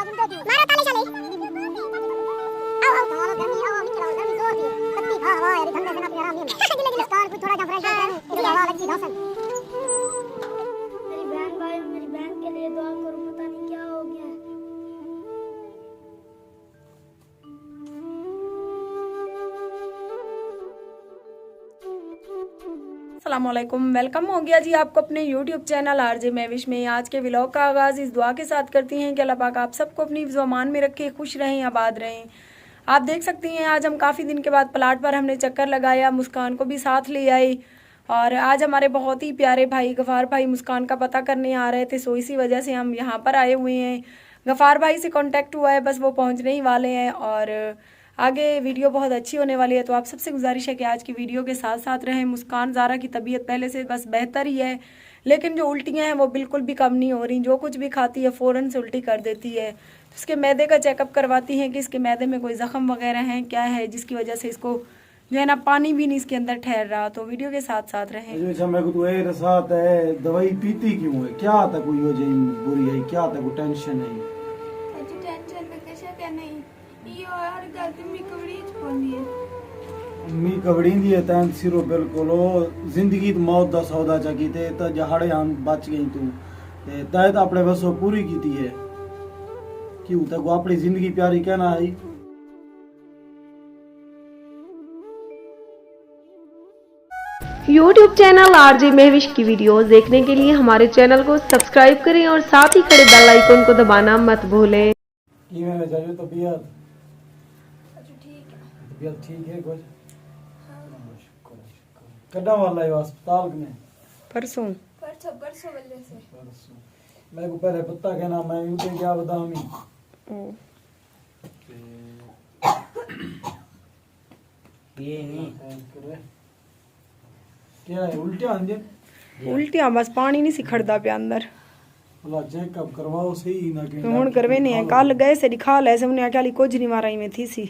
मारो ताले चले आओ आओ मारो गर्मी आओ निकलो गर्मी जोर दी कत्ती हां वाह यार ठंडे से ना आराम नहीं गिले गिले स्टार को थोड़ा जा फ्रेश कर इधर हवा लगती धौसन मेरी बहन भाई मेरी बहन के लिए दुआ करो पता नहीं क्या हो गया है। अस्सलामुअलैकुम, वेलकम हो गया जी आपको अपने YouTube चैनल आरजे महविश में। आज के व्लॉग का आगाज़ इस दुआ के साथ करती हैं कि अल्लाह पाक आप सबको अपनी ज़मान में रखे, खुश रहें, आबाद रहें। आप देख सकती हैं आज हम काफ़ी दिन के बाद प्लाट पर हमने चक्कर लगाया, मुस्कान को भी साथ ले आए और आज हमारे बहुत ही प्यारे भाई गफ़ार भाई मुस्कान का पता करने आ रहे थे, सो इसी वजह से हम यहाँ पर आए हुए हैं। गफ़ार भाई से कांटेक्ट हुआ है, बस वो पहुँचने ही वाले हैं और आगे वीडियो बहुत अच्छी होने वाली है। तो आप सबसे गुजारिश है कि आज की वीडियो के साथ साथ रहें। मुस्कान ज़ारा की तबीयत पहले से बस बेहतर ही है, लेकिन जो उल्टियाँ हैं वो बिल्कुल भी कम नहीं हो रही। जो कुछ भी खाती है फ़ौरन से उल्टी कर देती है। तो इसके मैदे का चेकअप करवाती हैं कि इसके मैदे में कोई ज़ख़म वगैरह हैं क्या है, जिसकी वजह से इसको जो है ना पानी भी नहीं इसके अंदर ठहर रहा। तो वीडियो के साथ साथ रहें। दवाई पीती क्यों है? क्या था कोई वजह बुरी है? क्या था कोई टेंशन है? टेंशन में कैसे क्या नहीं ये और गलती में कवड़ी छोड़नी है मी कबड़ी दी है तैन सिरो बिल्कुल जिंदगी तो मौत दा सौदा चा कीते त जहाड़े हम बच गई तू ते तै तो अपने बसो पूरी कीती है क्यों तक अपनी जिंदगी प्यारी कहना है। YouTube चैनल आरजे महविश की वीडियोस देखने के लिए हमारे चैनल को सब्सक्राइब करें और साथ ही खड़े बेल आइकन को दबाना मत भूलें। की में जायो तबीयत ठीक है तबीयत ठीक है कुछ कड़ा वाला है अस्पताल में परसों परसों परसों वाले से परसों मैं को पहले पता कहना मैं यूटे क्या बताऊं ये नहीं क्या है उल्टियां आंदे उल्टियाँ बस पानी नहीं सिखड़ता पे अंदर। भला चेकअप करवाओ सही ना कि तो हुण करवे नहीं है, कल गए से दिखा ले से उन्हें आख्या कुछ नहीं मारा में थी सी।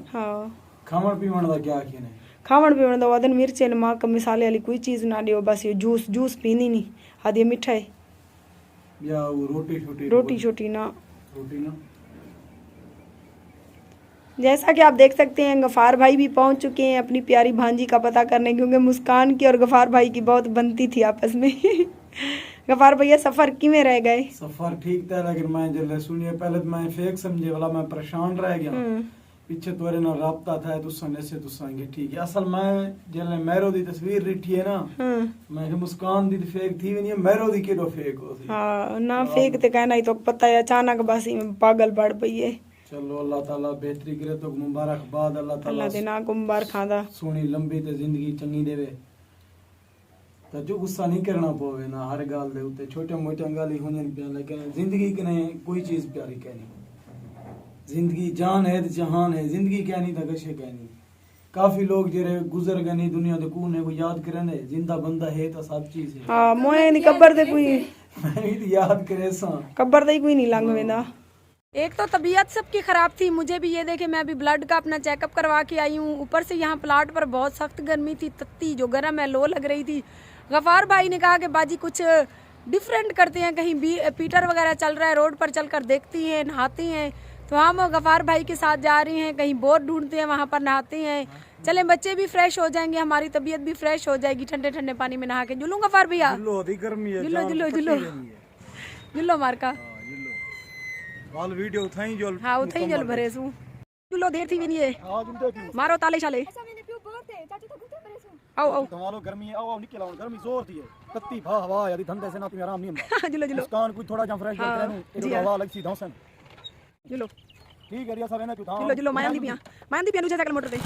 हाँ खावण पीवण दा क्या आखे ने खावण पीवण दा वदन मिर्चे नमक मसाले वाली कोई चीज ना दियो, बस ये जूस जूस पीनी नहीं आदि मिठाई या वो रोटी छोटी ना। रोटी ना जैसा कि आप देख सकते हैं गफ़ार भाई भी पहुंच चुके हैं अपनी प्यारी भांजी का पता करने, क्योंकि मुस्कान की और गफ़ार भाई की बहुत बनती थी आपस में। गफ़ार भैया सफ़र किमें रह गए? सफर ठीक था लेकिन मैं जल्ले सुनिए पहले तो मैं फेक समझे वाला मैं परेशान रह गया पीछे तोरे ना राब्ता था तुसन से तुसांगे ठीक है। असल मैं जल्ले मैरो दी तस्वीर रिठी है ना मैं मुस्कान दी फेक थी भी नहीं मैरो दी केडो फेक हो थी। हाँ ना फेक ते कहना ही तो पता है अचानक बस ही में पागल पड़ पई है। चलो अल्लाह ताला बेहतरी करे तो मुबारकबाद अल्लाह ताला देना कुंबार खादा सोनी लंबी ते जिंदगी चंगी देवे तो जो गुस्सा नहीं करना पवे ना हर गाल दे उते छोटे मोटे गाली होने पे लेकिन जिंदगी कने कोई चीज प्यारी कहनी जिंदगी जान है जहान है जिंदगी कहनी था कशे कहनी काफी लोग जेरे गुजर गए नहीं दुनिया दे कोने को याद करने जिंदा बंदा है तो सब चीज है। हां मोए नी कब्र दे कोई मैं भी याद करे सा कब्र दे कोई नहीं लंघ वेंदा। एक तो तबीयत सबकी ख़राब थी, मुझे भी ये देखे मैं अभी ब्लड का अपना चेकअप करवा के आई हूँ। ऊपर से यहाँ प्लाट पर बहुत सख्त गर्मी थी, तत्ती जो गर्म है लो लग रही थी। गफ़ार भाई ने कहा कि बाजी कुछ डिफरेंट करते हैं, कहीं भी पीटर वगैरह चल रहा है रोड पर चलकर देखती हैं नहाती हैं। तो हम गफ़ार भाई के साथ जा रही हैं, कहीं बोर ढूंढते हैं वहाँ पर नहाते हैं। चलें बच्चे भी फ्रेश हो जाएंगे, हमारी तबीयत भी फ्रेश हो जाएगी ठंडे ठंडे पानी में नहा के। जुल्लू गफ़ार भैया जुल्लो मारका वाल वीडियो उठाई जो हाँ उठाई जल भरे सु जुल्लो देर थी भी नहीं है मारो ताले शाले आओ आओ तुम्हारो गर्मी है आओ निकल आओ गर्मी जोर दी है तत्ती भा हवा यदि धंधे से ना तुम्हें आराम नहीं होता जुल्लो जुल्लो मुस्कान कोई थोड़ा जा फ्रेश कर रहूं इधर हवा लग सी धौसन जुल्लो ठीक है रिया सब है ना तू था जुल्लो जुल्लो मायंदी पिया नुजा साइकिल मोटर पे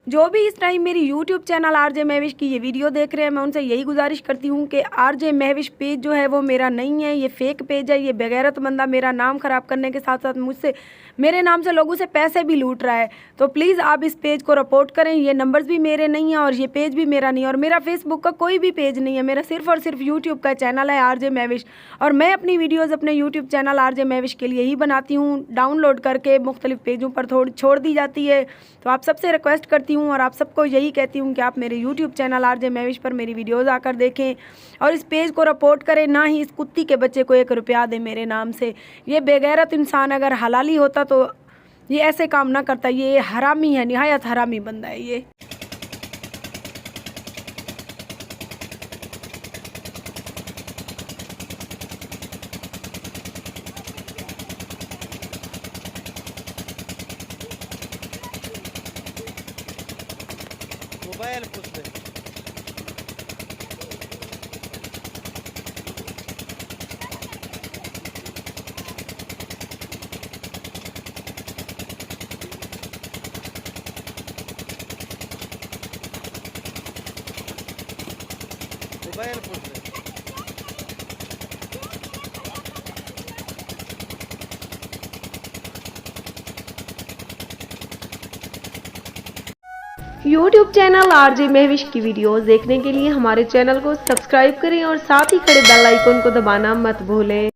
जो भी इस टाइम मेरी यूट्यूब चैनल आरजे महविश की ये वीडियो देख रहे हैं, मैं उनसे यही गुजारिश करती हूँ कि आरजे महविश पेज जो है वो मेरा नहीं है, ये फेक पेज है। ये बेगैरत बंदा मेरा नाम ख़राब करने के साथ साथ मुझसे मेरे नाम से लोगों से पैसे भी लूट रहा है। तो प्लीज़ आप इस पेज को रिपोर्ट करें। ये नंबर्स भी मेरे नहीं हैं और ये पेज भी मेरा नहीं है और मेरा फेसबुक का कोई भी पेज नहीं है। मेरा सिर्फ और सिर्फ यूट्यूब का चैनल है आरजे महविश, और मैं अपनी वीडियोज़ अपने यूट्यूब चैनल आरजे महविश के लिए ही बनाती हूँ। डाउनलोड करके मुख्तलिफ पेजों पर छोड़ दी जाती है। तो आप सबसे रिक्वेस्ट करती हूँ और आप सबको यही कहती हूँ कि आप मेरे यूट्यूब चैनल आरजे महविश पर मेरी वीडियोज़ आकर देखें और इस पेज को रिपोर्ट करें, ना ही इस कुत्ती के बच्चे को 1 रुपया दे मेरे नाम से। ये बेगैरत इंसान अगर हलाली होता तो ये ऐसे काम ना करता। ये हरामी है, निहायत हरामी बंदा है ये। मोबाइल पूछ ले। मोबाइल पूछ ले। YouTube चैनल आरजे महविश की वीडियोस देखने के लिए हमारे चैनल को सब्सक्राइब करें और साथ ही खड़े बेल आइकन को दबाना मत भूलें।